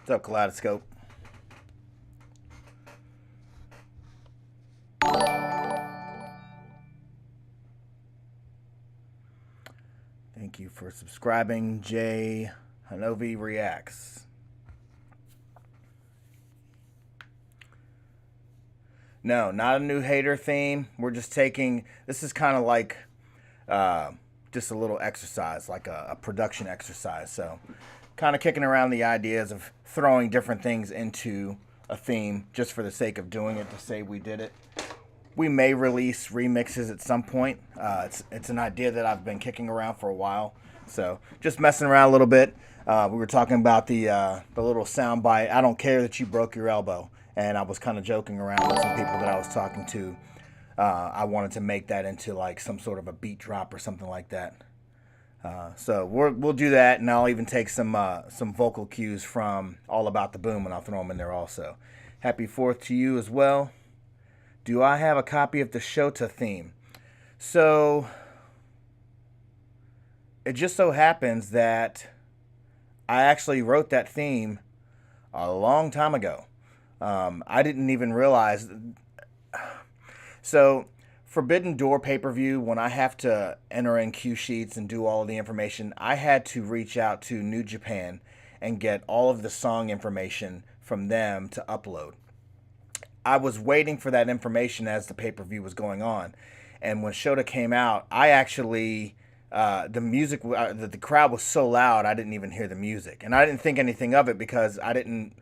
What's up, Kaleidoscope? Thank you for subscribing, Jay Hanovi Reacts. No, not a new Hayter theme. We're just taking. This is kind of like uh, just a little exercise, like a production exercise. So, kind of kicking around the ideas of throwing different things into a theme just for the sake of doing it to say we did it. We may release remixes at some point. It's an idea that I've been kicking around for a while. So just messing around a little bit. We were talking about the little sound bite. I don't care that you broke your elbow, and I was kind of joking around with some people that I was talking to. I wanted to make that into like some sort of a beat drop or something like that. So we'll do that, and I'll even take some vocal cues from All About the Boom, and I'll throw them in there also. Happy Fourth to you as well. Do I have a copy of the Shota theme? So it just so happens that I actually wrote that theme a long time ago. I didn't even realize. So, Forbidden Door pay per view, when I have to enter in cue sheets and do all of the information, I had to reach out to New Japan and get all of the song information from them to upload. I was waiting for that information as the pay per view was going on, and when Shota came out, I actually the music the crowd was so loud I didn't even hear the music, and I didn't think anything of it because I didn't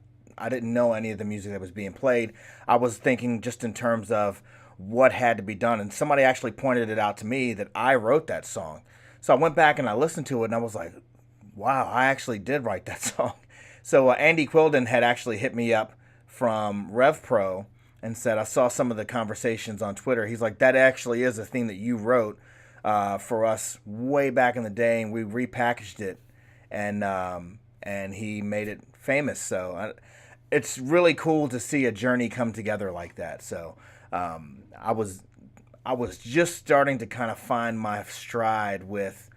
know any of the music that was being played. I was thinking just in terms of what had to be done, and somebody actually pointed it out to me that I wrote that song. So I went back and I listened to it, and I was like, wow, I actually did write that song. So Andy Quilden had actually hit me up from RevPro and said, I saw some of the conversations on Twitter. He's like, that actually is a theme that you wrote for us way back in the day, and we repackaged it, and he made it famous. So it's really cool to see a journey come together like that. So I was just starting to kind of find my stride with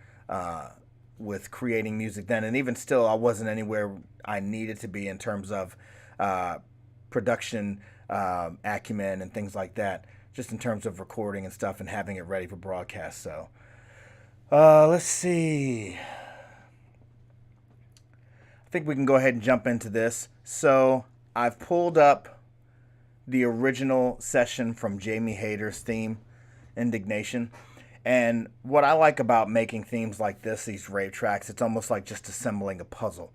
creating music then, and even still, I wasn't anywhere I needed to be in terms of production acumen and things like that. Just in terms of recording and stuff and having it ready for broadcast. So let's see. I think we can go ahead and jump into this. So I've pulled up the original session from Jamie Hayter's theme, Indignation. And what I like about making themes like this, these rave tracks, it's almost like just assembling a puzzle.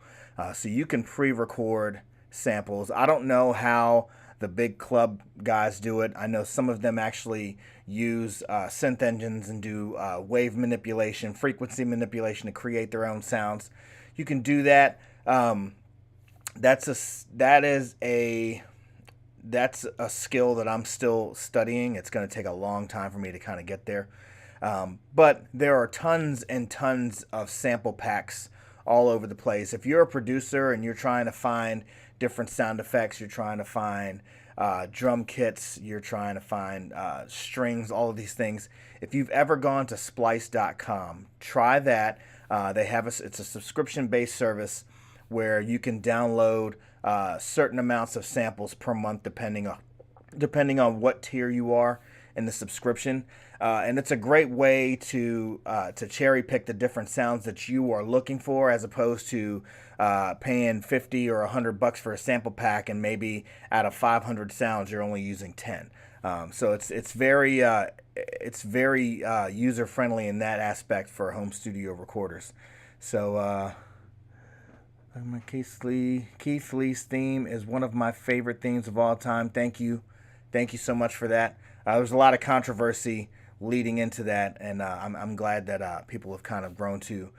So you can pre-record samples. I don't know how the big club guys do it. I know some of them actually use synth engines and do wave manipulation, frequency manipulation to create their own sounds. You can do that. That's a skill that I'm still studying. It's going to take a long time for me to kind of get there. But there are tons and tons of sample packs all over the place. If you're a producer and you're trying to find different sound effects, you're trying to find drum kits, you're trying to find strings, all of these things. If you've ever gone to splice.com, try that. It's a subscription-based service where you can download certain amounts of samples per month depending on what tier you are in the subscription. And it's a great way to cherry pick the different sounds that you are looking for, as opposed to paying 50 or $100 for a sample pack, and maybe out of 500 sounds you're only using 10. So it's very user friendly in that aspect for home studio recorders. So my Keith Lee's theme is one of my favorite themes of all time. Thank you so much for that. There's a lot of controversy leading into that, and I'm glad that people have kind of grown to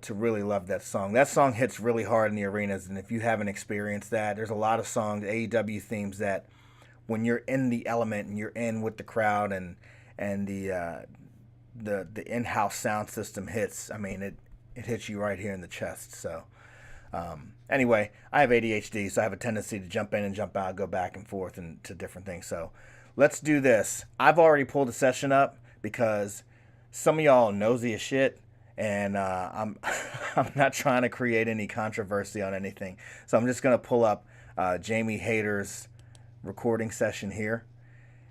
really love that song. That song hits really hard in the arenas, and if you haven't experienced that, there's a lot of songs, AEW themes, that when you're in the element and you're in with the crowd and the in-house sound system hits, I mean, it hits you right here in the chest. So anyway, I have ADHD, so I have a tendency to jump in and jump out, go back and forth and to different things. So let's do this. I've already pulled a session up because some of y'all nosy as shit, and I'm I'm not trying to create any controversy on anything. So I'm just gonna pull up Jamie Hayter's recording session here,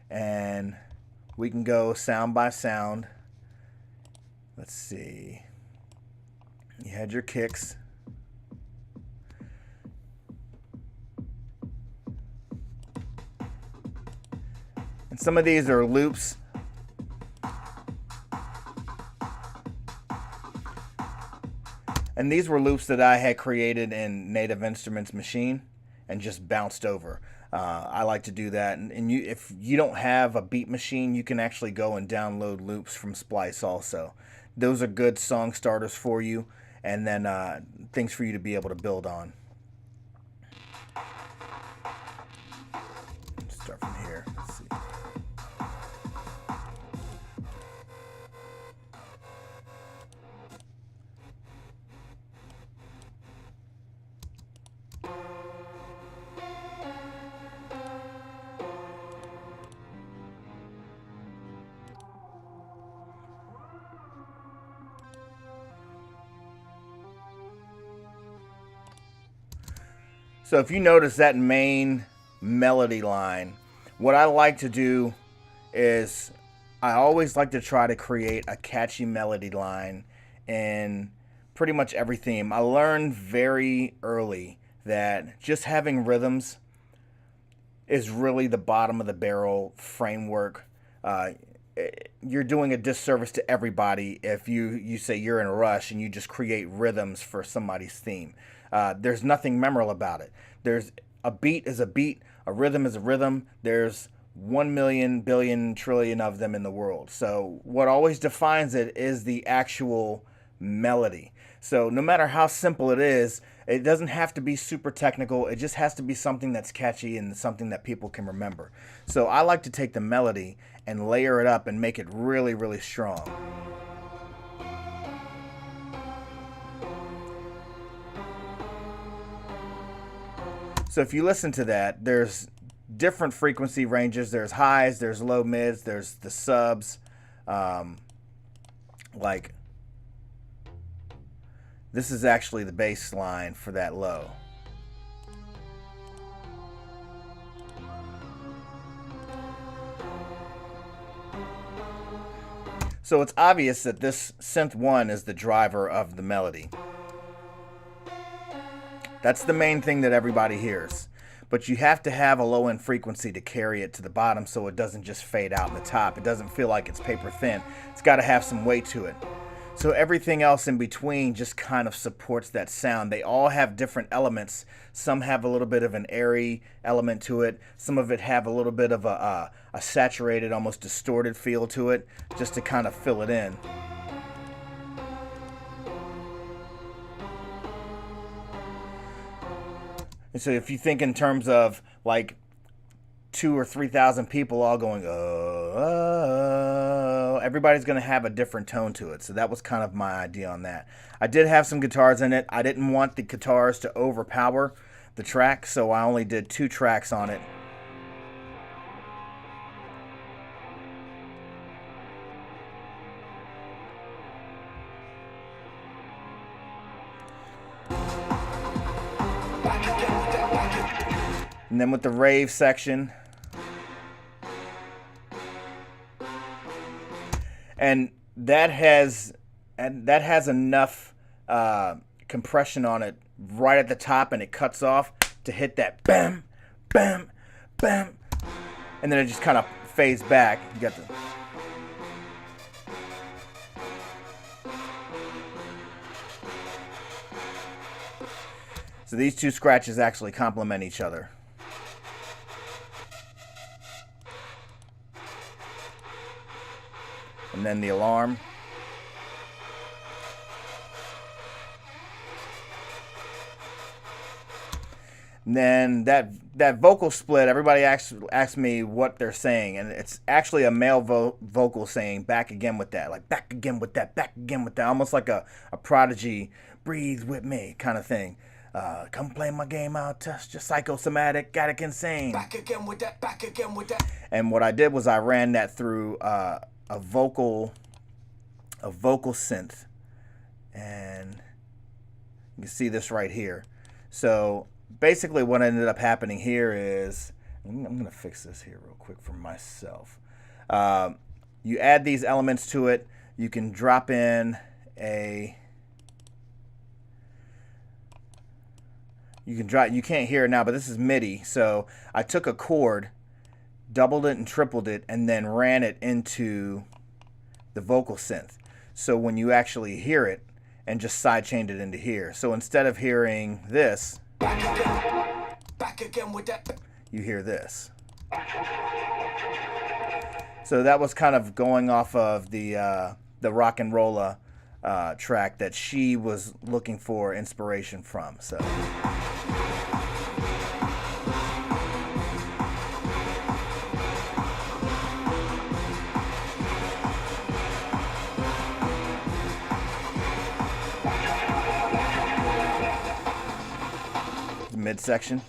and we can go sound by sound. Let's see. You had your kicks. And some of these are loops. And these were loops that I had created in Native Instruments Machine and just bounced over. I like to do that. And if you don't have a beat machine, you can actually go and download loops from Splice also. Those are good song starters for you, and then things for you to be able to build on. Let's start from here. Let's see. So if you notice that main melody line, what I like to do is I always like to try to create a catchy melody line in pretty much every theme. I learned very early that just having rhythms is really the bottom of the barrel framework. You're doing a disservice to everybody if you say you're in a rush and you just create rhythms for somebody's theme. There's nothing memorable about it. There's a beat is a beat, a rhythm is a rhythm. There's 1 million, billion, trillion of them in the world. So what always defines it is the actual melody. So no matter how simple it is, it doesn't have to be super technical. It just has to be something that's catchy and something that people can remember. So I like to take the melody and layer it up and make it really, really strong. So if you listen to that, there's different frequency ranges. There's highs, there's low mids, there's the subs. Like this is actually the bass line for that low. So it's obvious that this synth 1 is the driver of the melody. That's the main thing that everybody hears. But you have to have a low end frequency to carry it to the bottom so it doesn't just fade out in the top. It doesn't feel like it's paper thin. It's got to have some weight to it. So everything else in between just kind of supports that sound. They all have different elements. Some have a little bit of an airy element to it. Some of it have a little bit of a saturated, almost distorted feel to it, just to kind of fill it in. And so if you think in terms of like 2,000 or 3,000 people all going, oh, everybody's going to have a different tone to it. So that was kind of my idea on that. I did have some guitars in it. I didn't want the guitars to overpower the track, so I only did 2 tracks on it. And then with the rave section. And that has enough compression on it right at the top, and it cuts off to hit that bam, bam, bam. And then it just kind of fades back. You got the... So these 2 scratches actually complement each other. And then the alarm. And then that vocal split, everybody asks me what they're saying, and it's actually a male vocal saying back again with that, like back again with that, back again with that, almost like a Prodigy, breathe with me kind of thing. Come play my game, I'll test your psychosomatic, got insane. Back again with that, back again with that. And what I did was I ran that through a vocal synth And you can see this right here. So basically what ended up happening here is, I'm going to fix this here real quick for myself. You add these elements to it. You can drop in a... You can't hear it now, but this is MIDI. So I took a chord, doubled it and tripled it, and then ran it into the vocal synth. So when you actually hear it, and just sidechained it into here. So instead of hearing this, back again with that, you hear this. So that was kind of going off of the Rock and Rolla track that she was looking for inspiration from. So. Midsection.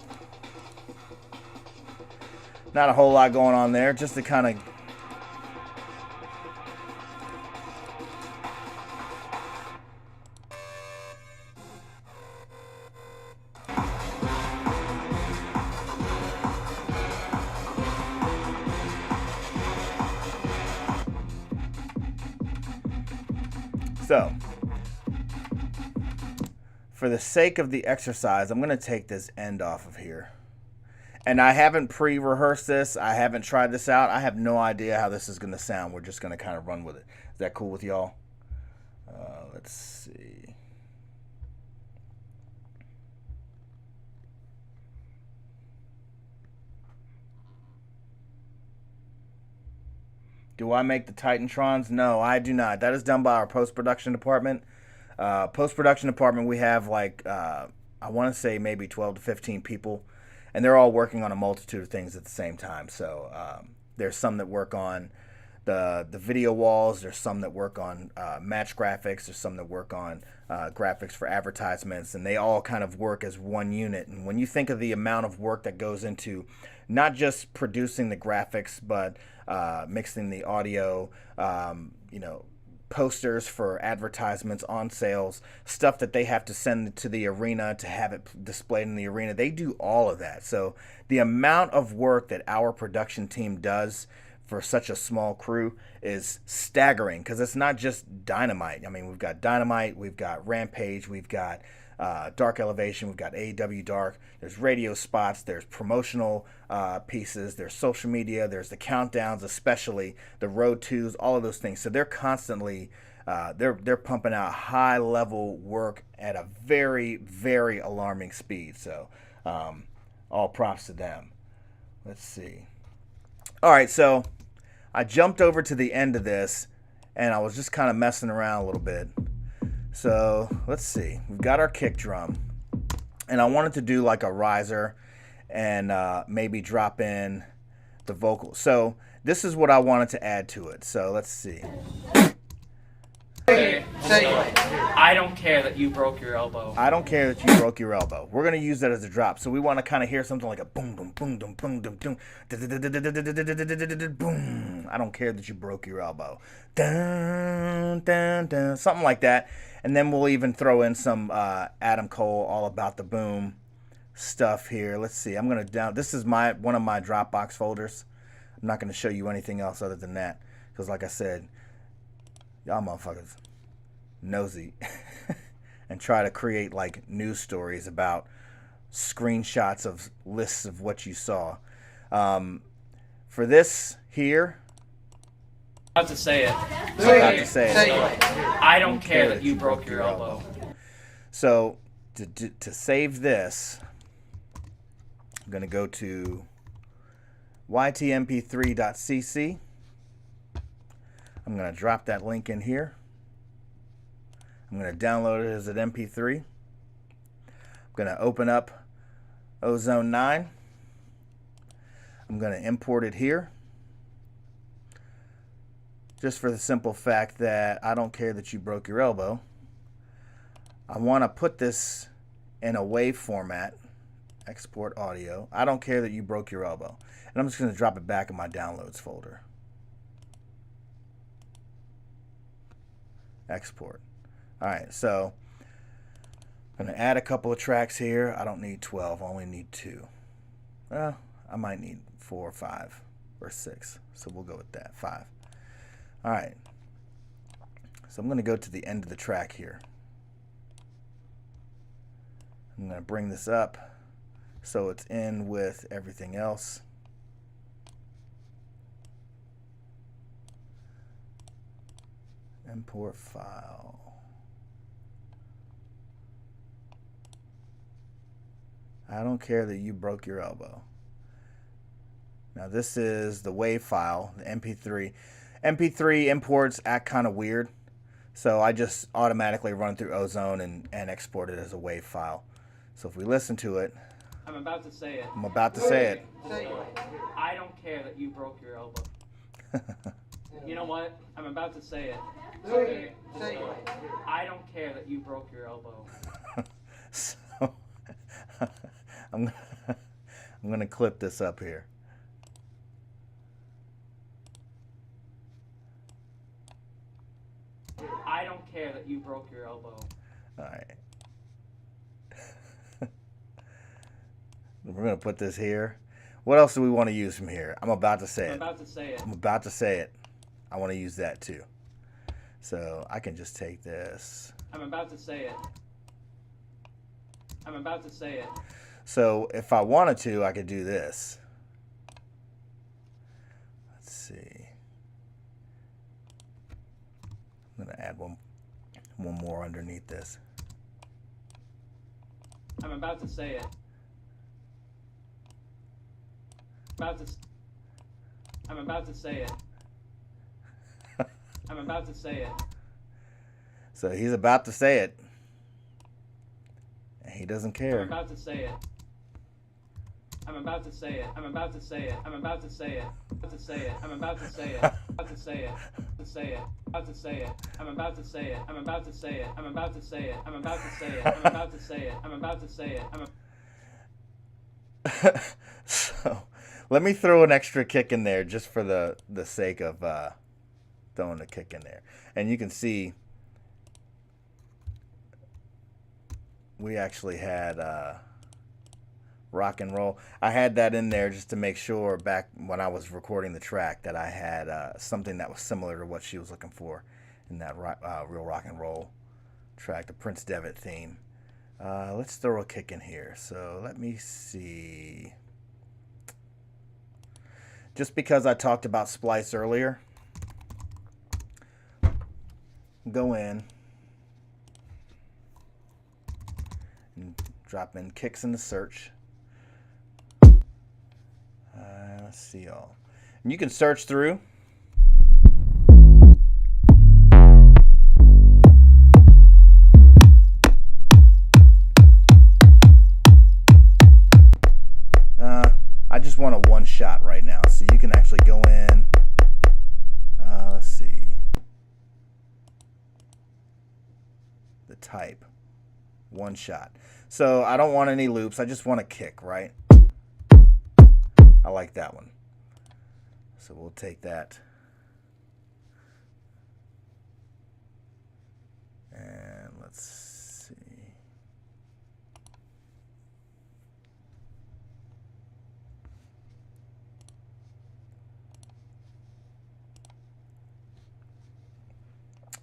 Not a whole lot going on there, just to kind of so for the sake of the exercise, I'm going to take this end off of here. And I haven't pre-rehearsed this. I haven't tried this out. I have no idea how this is going to sound. We're just going to kind of run with it. Is that cool with y'all? Let's see. Do I make the Titantrons? No, I do not. That is done by our post-production department. Post-production department, we have like, I want to say maybe 12 to 15 people, and they're all working on a multitude of things at the same time. So there's some that work on the video walls. There's some that work on match graphics. There's some that work on graphics for advertisements, and they all kind of work as one unit. And when you think of the amount of work that goes into not just producing the graphics, but mixing the audio, you know, posters for advertisements, on sales, stuff that they have to send to the arena to have it displayed in the arena. They do all of that. So the amount of work that our production team does for such a small crew is staggering, because it's not just Dynamite. I mean, we've got Dynamite, we've got Rampage, we've got Dark Elevation, we've got AEW Dark, there's radio spots, there's promotional pieces, there's social media, there's the countdowns, especially the road twos, all of those things. So they're constantly they're pumping out high level work at a very, very alarming speed. So all props to them. Let's see. All right, so I jumped over to the end of this and I was just kind of messing around a little bit. So let's see, we've got our kick drum, and I wanted to do like a riser and maybe drop in the vocal. So this is what I wanted to add to it. So let's see. I don't care that you broke your elbow. I don't care that you broke your elbow. We're gonna use that as a drop. So we want to kind of hear something like a boom, boom, boom, boom, boom, boom, boom, boom. I don't care that you broke your elbow. Dun, dun, dun, something like that. And then we'll even throw in some Adam Cole, All About the Boom stuff here. Let's see. I'm gonna down. This is one of my Dropbox folders. I'm not gonna show you anything else other than that, because like I said, y'all motherfuckers nosy and try to create like news stories about screenshots of lists of what you saw. For this here, I have to say it. I don't care that you broke your elbow. So to save this, I'm going to go to ytmp3.cc. I'm going to drop that link in here. I'm going to download it as an MP3. I'm going to open up Ozone 9. I'm going to import it here, just for the simple fact that I don't care that you broke your elbow. I want to put this in a WAV format, export audio. I don't care that you broke your elbow. And I'm just going to drop it back in my downloads folder. Export. All right, so I'm going to add a couple of tracks here. I don't need 12. I only need 2. I might need 4 or 5 or 6. So we'll go with that, 5. All right. So I'm going to go to the end of the track here. I'm going to bring this up so it's in with everything else. Import file. I don't care that you broke your elbow. Now this is the WAV file, the MP3. MP3 imports act kind of weird, so I just automatically run through Ozone and export it as a WAV file. So if we listen to it, I'm about to say it. I'm about to say it. I don't care that you broke your elbow. You know what? I'm about to say it. I don't care that you broke your elbow. So I'm gonna clip this up here. I don't care that you broke your elbow. All right. We're gonna put this here. What else do we want to use from here? I'm about to say it. I'm about to say it. I'm about to say it. I want to use that too. So I can just take this. I'm about to say it. I'm about to say it. So if I wanted to, I could do this. Let's see. I'm gonna add one more underneath this. I'm about to say it. I'm about to say it. I'm about to say it. So he's about to say it. And he doesn't care. I'm about to say it. I'm about to say it. I'm about to say it. I'm about to say it. I'm about to say it. I'm about to say it. I'm about to say it. To say it. I'm about to say it. I'm about to say it. I'm about to say it. I'm about to say it. I'm about to say it. I'm about to say it. I'm about to say it. So let me throw an extra kick in there just for the sake of throwing the kick in there. And you can see we actually had rock and roll. I had that in there just to make sure back when I was recording the track that I had something that was similar to what she was looking for in that real rock and roll track, the Prince Devitt theme. Let's throw a kick in here. So let me see. Just because I talked about splice earlier, go in and drop in kicks in the search. Let's see y'all. And you can search through. I just want a one shot right now, so you can actually go in. Let's see. The type. One shot. So I don't want any loops. I just want a kick, right? I like that one. So we'll take that. And let's see.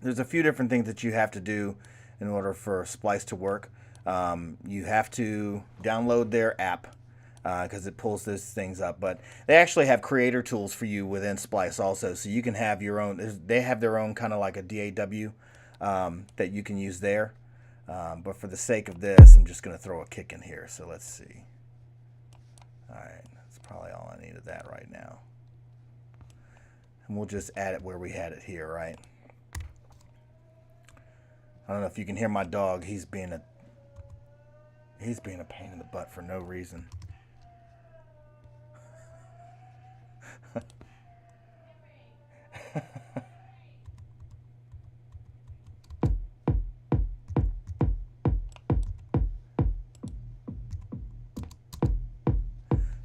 There's a few different things that you have to do in order for Splice to work. You have to download their app because it pulls those things up. But they actually have creator tools for you within Splice also. So you can have your own. They have their own kind of like a DAW that you can use there. But for the sake of this, I'm just going to throw a kick in here. So let's see. All right. That's probably all I need of that right now. And we'll just add it where we had it here, right? I don't know if you can hear my dog. He's being a pain in the butt for no reason.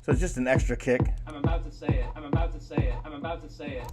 So it's just an extra kick. I'm about to say it. I'm about to say it. I'm about to say it.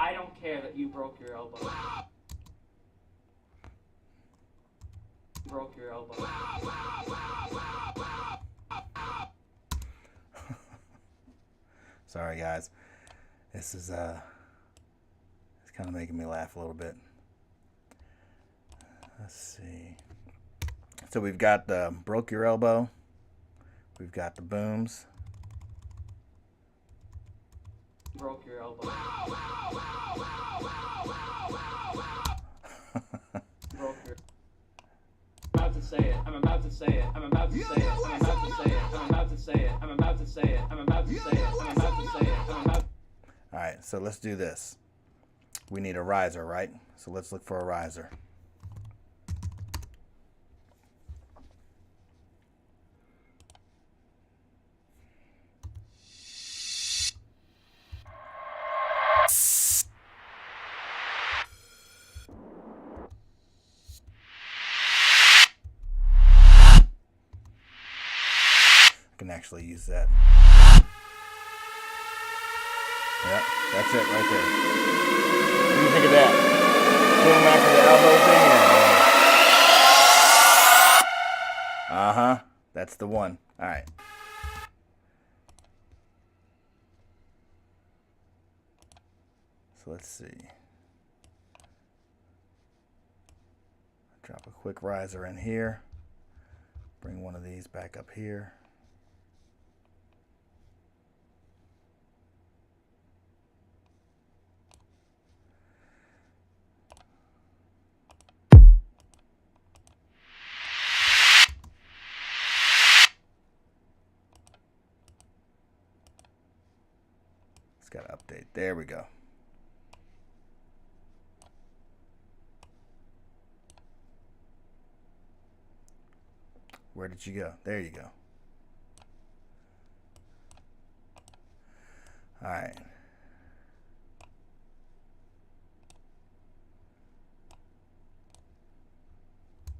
I don't care that you broke your elbow. Broke your elbow. Sorry, guys. This is it's kind of making me laugh a little bit. Let's see. So we've got the broke your elbow. We've got the booms. Broke your elbow. Broke your. I'm about to say it. I'm about to say it. I'm about to say it. I'm about to say it. I'm about to say it. I'm about to say it. I'm about to say it. I'm about to say it. I'm about. All right, so let's do this. We need a riser, right? So let's look for a riser. I can actually use that. Yep, that's it right there. What do you think of that? Boom after the elbow thing? Uh-huh. That's the one. All right. So let's see. Drop a quick riser in here. Bring one of these back up here. It's got to update. There we go. Where did you go? There you go. All right.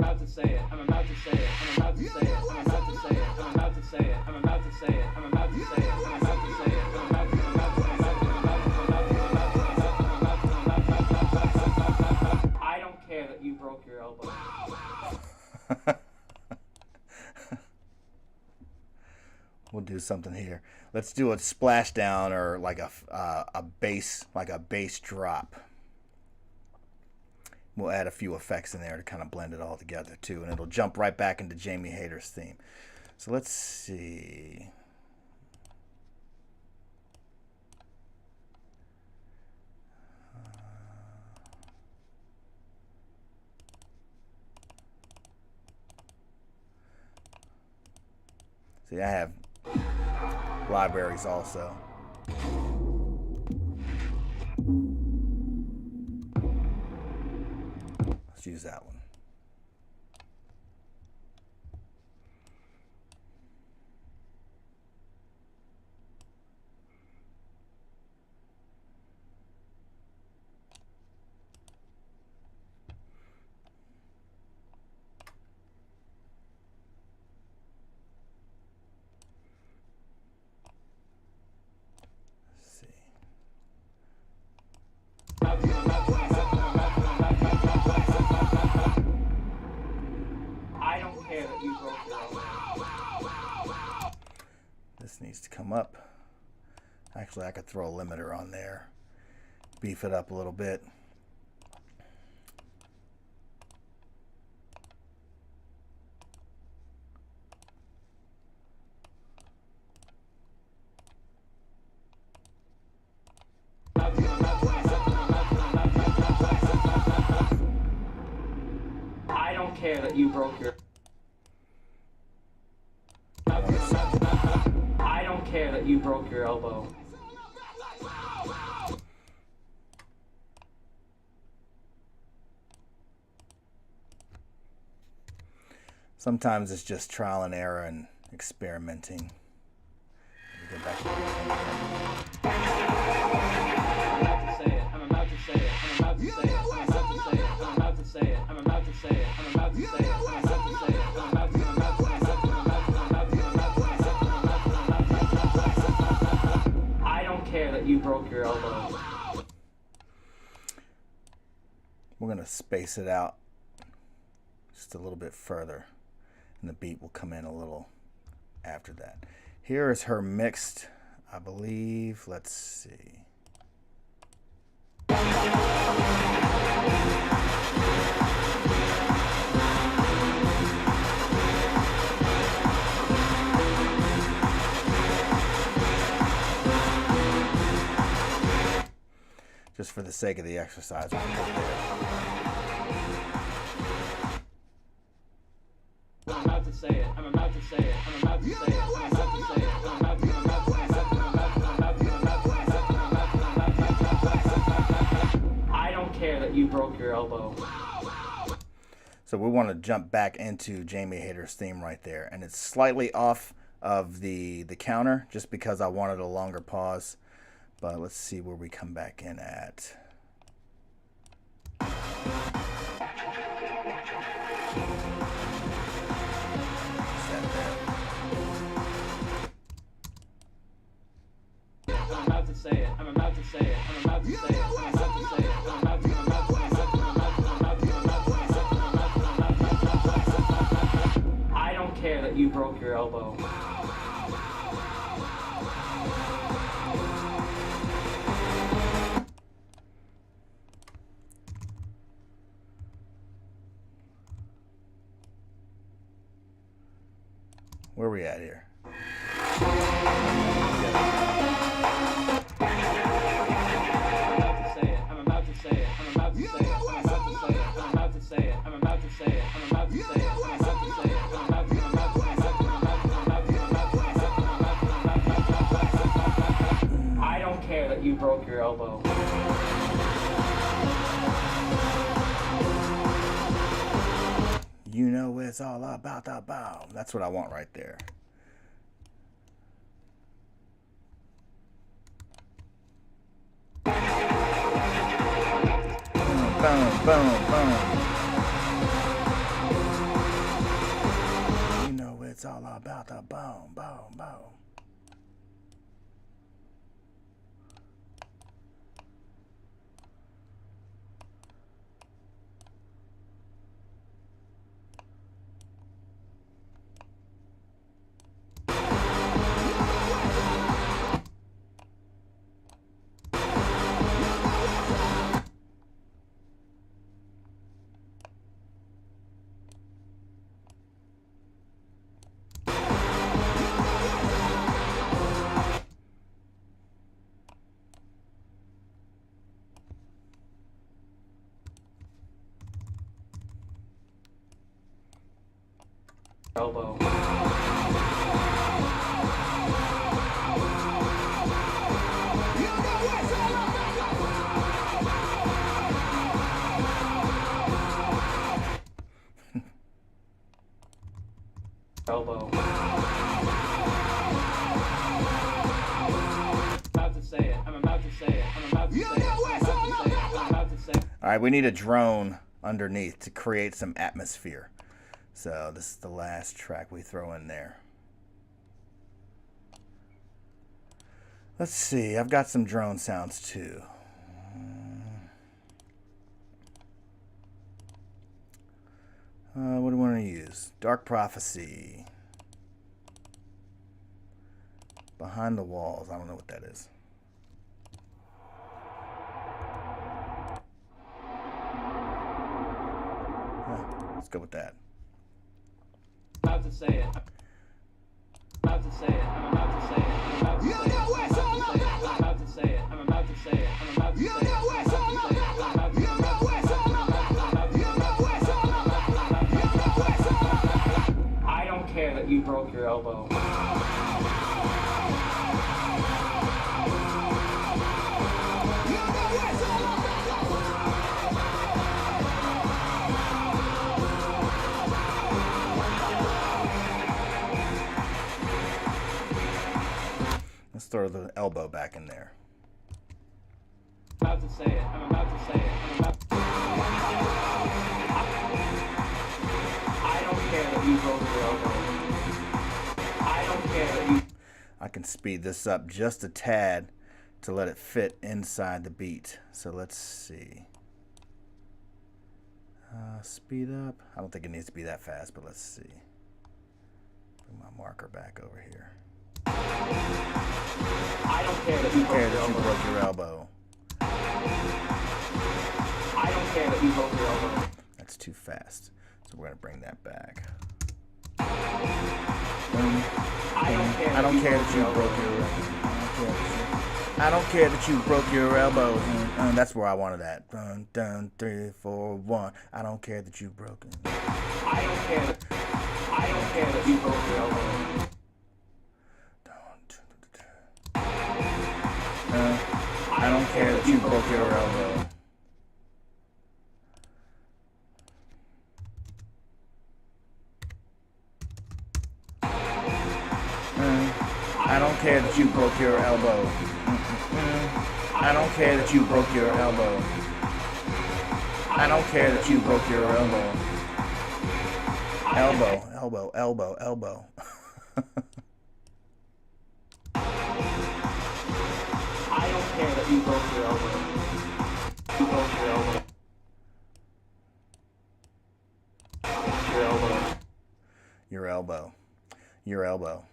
I'm about to say it. I'm about to say it. I'm about to say it. I'm about to say it. I'm about to say it. I'm about to say it. I'm about to say it. I'm about to say it. I'm about to say it. I don't care that you broke your elbow. We'll do something here. Let's do a splashdown or like a bass, like a bass drop. We'll add a few effects in there to kind of blend it all together too, and it'll jump right back into Jamie Hayter's theme. So let's see. See, I have libraries also. Let's use that one. I don't care that you broke your elbow. This needs to come up. Actually, I could throw a limiter on there. Beef it up a little bit. I don't care that you broke your. I don't care that you broke your elbow. Sometimes it's just trial and error and experimenting. Let me get back to I'm about to say it. I'm about to say it. I'm about to say it. I'm about to say it. I'm about to say it. I'm about to say it. I'm about to say it. I'm about to say it. I'm about to I don't care that you broke your elbow. We're going to space it out just a little bit further, and the beat will come in a little after that. Here is her mixed, I believe. Let's see. Just for the sake of the exercise, we'll put it there. I'm about to say it. I'm about to say it. I'm about to say it. I'm about to say it. I'm about to say it. I don't care that you broke your elbow. So we want to jump back into Jamie Hayter's theme right there, and it's slightly off of the counter just because I wanted a longer pause. But let's see where we come back in at. I'm about to say it. I'm about to say it. I'm about to say it. I'm about to say it. I'm about to I don't care that you broke your elbow. Where are we at here? I don't care that you broke your elbow. You know it's all about the bomb. That's what I want right there. Boom, boom, boom. You know it's all about the boom, boom, boom. Elbow. Elbow. About to say it. I'm about to say it. I'm about to say it. I'm about to say it. All right, we need a drone underneath to create some atmosphere. So this is the last track we throw in there. Let's see, I've got some drone sounds too. What do we want to use? Dark Prophecy. Behind the Walls. I don't know what that is. Let's go with that. About to say it. About to say it. I'm about to say it. I'm about to say it. I'm about to say it. I'm about to say it. I'm about to say it. I'm about to say it. I don't care that you broke your elbow. Let's throw the elbow back in there. About to say it. I'm about to say it. I'm about to... I don't care that you broke your elbow. I don't care that you... I can speed this up just a tad to let it fit inside the beat. So let's see. Speed up. I don't think it needs to be that fast, but let's see. Bring my marker back over here. I don't care that you broke your elbow. I don't care that you broke your elbow. That's too fast. So we're going to bring that back. I don't care that you broke your elbow. I don't care that you broke your elbow. That's where I wanted that. 1, 2, 3, 4, 1. I don't care that you broke it. I don't care that you broke your elbow. I don't care that you broke your elbow. I don't care that you broke your elbow. I don't care that you broke your elbow. I don't care that you broke your elbow. Elbow. I don't care that you broke your elbow. You broke your elbow. Your elbow. Your elbow.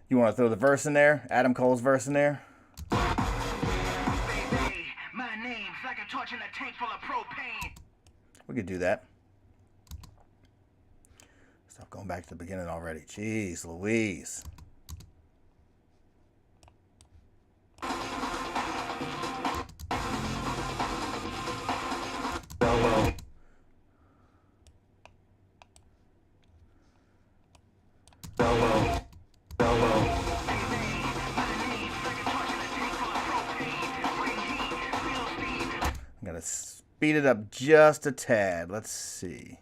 You want to throw the verse in there? Adam Cole's verse in there? My name's like a torch in a tank full of propane. We could do that. Stop going back to the beginning already. Jeez Louise. Speed it up just a tad. Let's see.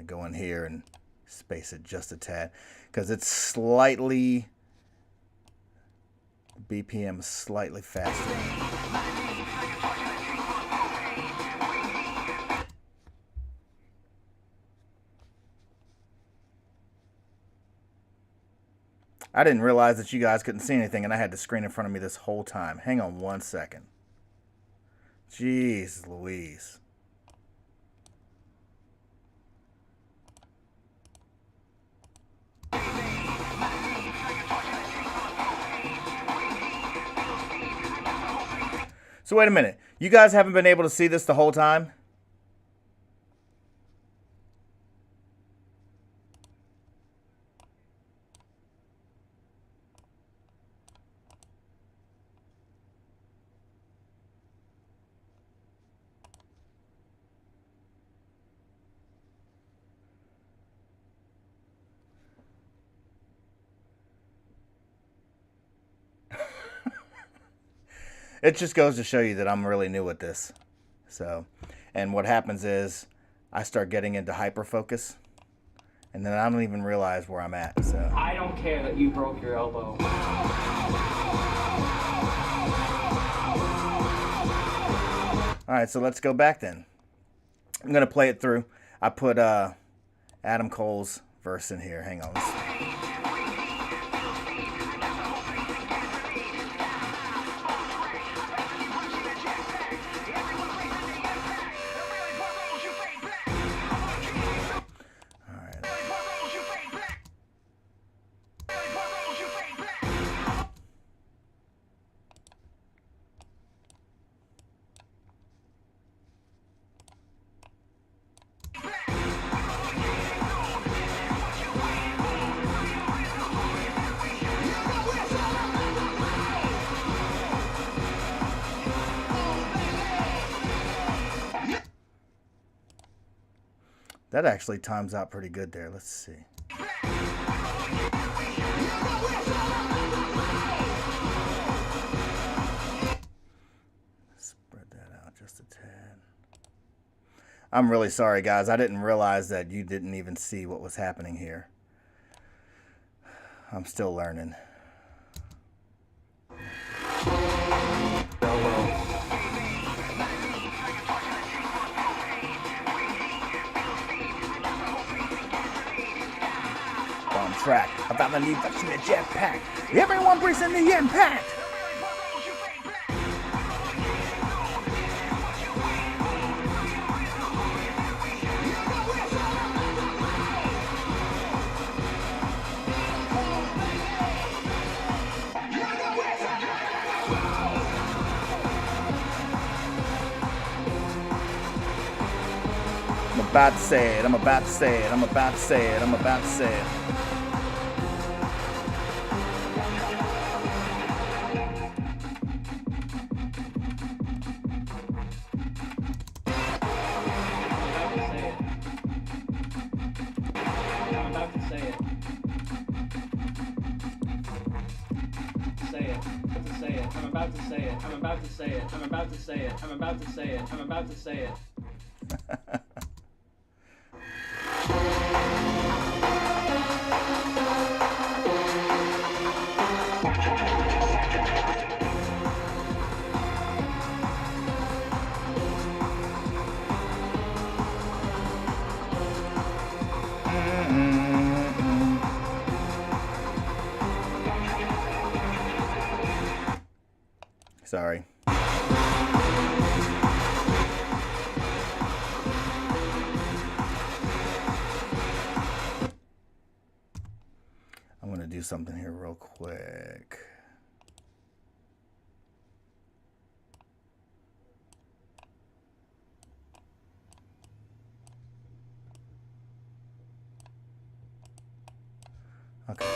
Go in here and space it just a tad because it's slightly BPM slightly faster. I didn't realize that you guys couldn't see anything and I had the screen in front of me this whole time. Hang on 1 second. Jeez Louise. So wait a minute. You guys haven't been able to see this the whole time? It just goes to show you that I'm really new at this. So, and what happens is I start getting into hyper focus and then I don't even realize where I'm at. So I don't care that you broke your elbow. All right, so let's go back then. I'm going to play it through. I put Adam Cole's verse in here. Hang on. That actually times out pretty good there. Let's see. Spread that out just a tad. I'm really sorry, guys. I didn't realize that you didn't even see what was happening here. I'm still learning. On track about the new version of Jetpack. Everyone breathes in the impact. I'm about to say it. I'm about to say it. I'm about to say it. I'm about to say it. I'm about to say it. I'm about to say it. I'm about to say it. I'm about to say it. I'm about to say it. Sorry. I'm going to do something here real quick. Okay.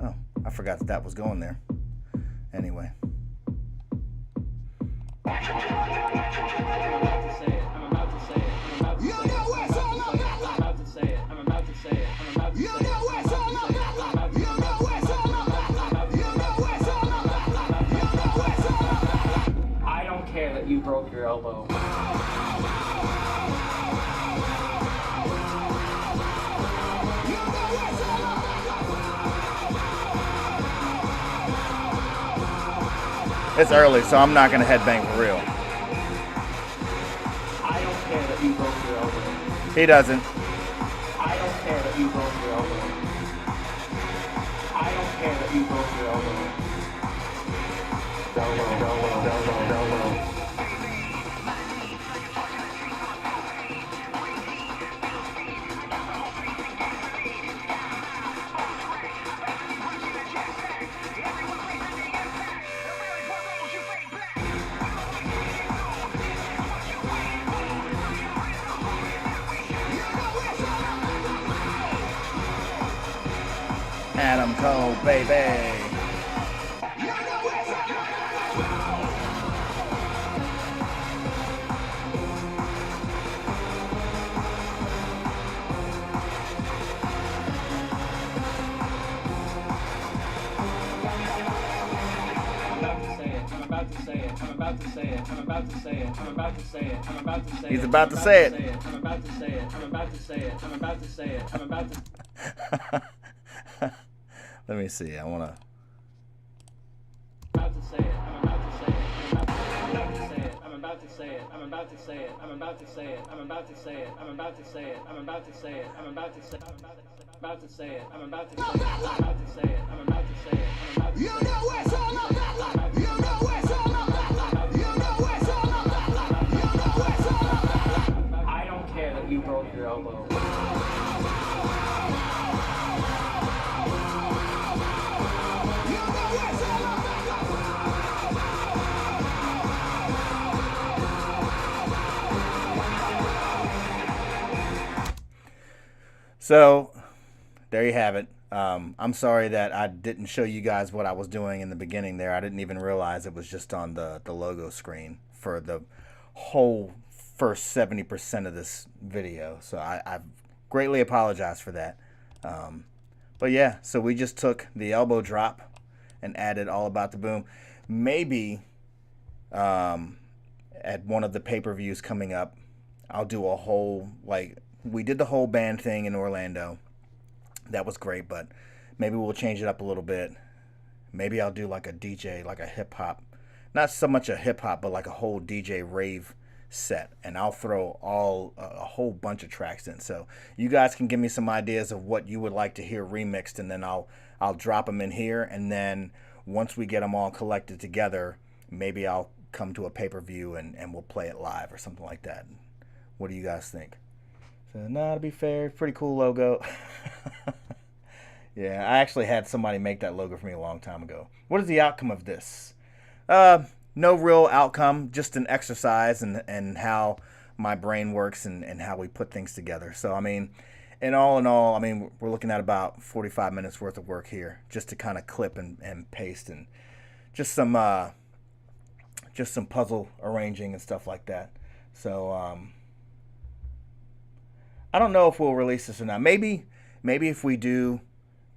Oh, I forgot that that was going there. Anyway. I don't care that you broke your elbow. It's early, so I'm not going to headbang for real. I don't care that you broke your elbow. He doesn't. I don't care that you broke your elbow. I don't care that you broke your elbow. Adam Cole, baby. He's about to say it. I'm about to say it. I'm about to say it. I'm about to say it. I'm about to. Let me see. I want to. I'm about to say it. I'm about to say it. I'm about to say it. I'm about to say it. I'm about to say it. I'm about to say it. I'm about to say it. I'm about to say it. I'm about to say it. I'm about to say it. I'm about to say it. I'm about to say it. I'm about to say it. You know what's all about. You know what's all about. You know what's all about. You know what's all about. I don't care that you broke your elbow. So there you have it. I'm sorry that I didn't show you guys what I was doing in the beginning there. I didn't even realize it was just on the logo screen for the whole first 70% of this video. So I greatly apologize for that. But yeah, so we just took the elbow drop and added All About the Boom. Maybe at one of the pay-per-views coming up, I'll do a whole, like, we did the whole band thing in Orlando. That was great, but maybe we'll change it up a little bit. Maybe I'll do like a DJ, like a hip-hop, not so much a hip-hop, but like a whole DJ rave set, and I'll throw a whole bunch of tracks in. So you guys can give me some ideas of what you would like to hear remixed, and then I'll drop them in here, and then once we get them all collected together, maybe I'll come to a pay-per-view and we'll play it live or something like that. What do you guys think? So, no, to be fair, pretty cool logo. Yeah, I actually had somebody make that logo for me a long time ago. What is the outcome of this? No real outcome, just an exercise and how my brain works and how we put things together. So, I mean, in all, I mean, we're looking at about 45 minutes worth of work here just to kind of clip and paste and just some puzzle arranging and stuff like that. So, I don't know if we'll release this or not. Maybe if we do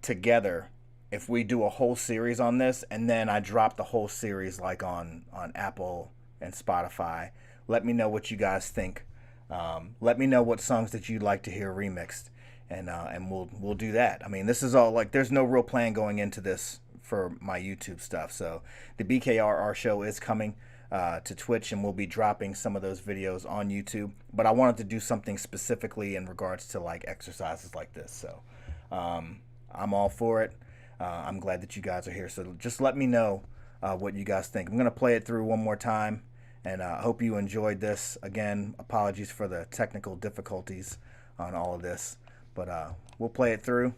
together, if we do a whole series on this, and then I drop the whole series like on Apple and Spotify. Let me know what you guys think. Let me know what songs that you'd like to hear remixed, and we'll do that. I mean, this is all like, there's no real plan going into this for my YouTube stuff. So the BKRR show is coming to Twitch, and we'll be dropping some of those videos on YouTube. But I wanted to do something specifically in regards to like exercises like this. So I'm all for it. I'm glad that you guys are here. So just let me know what you guys think. I'm going to play it through one more time, and I hope you enjoyed this. Again, apologies for the technical difficulties on all of this. But we'll play it through,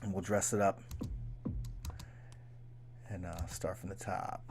and we'll dress it up. And start from the top.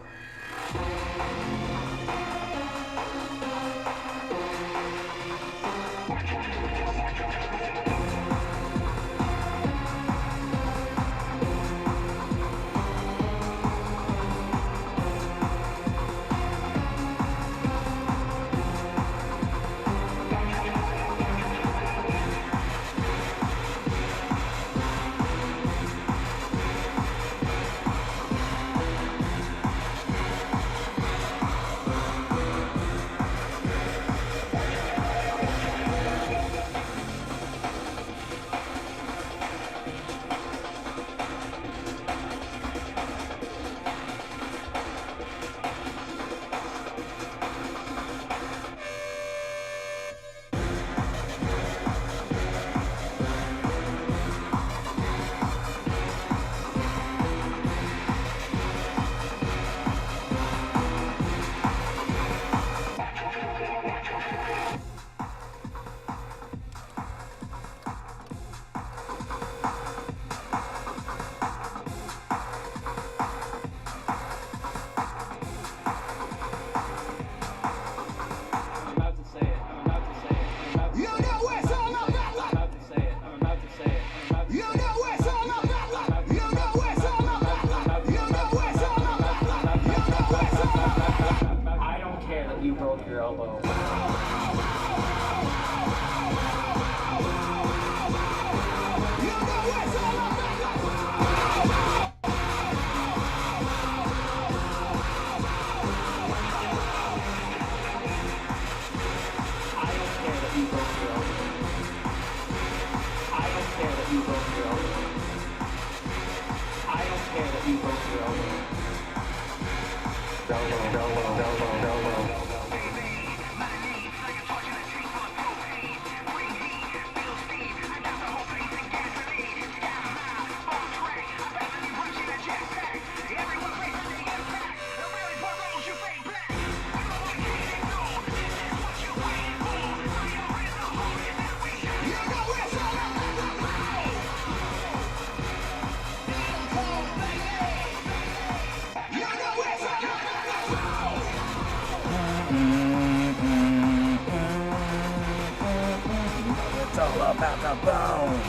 all about the bone.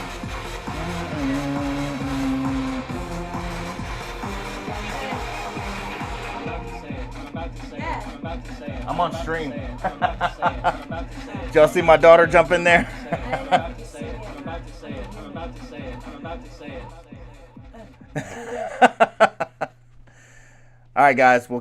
I'm on stream. Did y'all see my daughter jump in there? All right, guys. We'll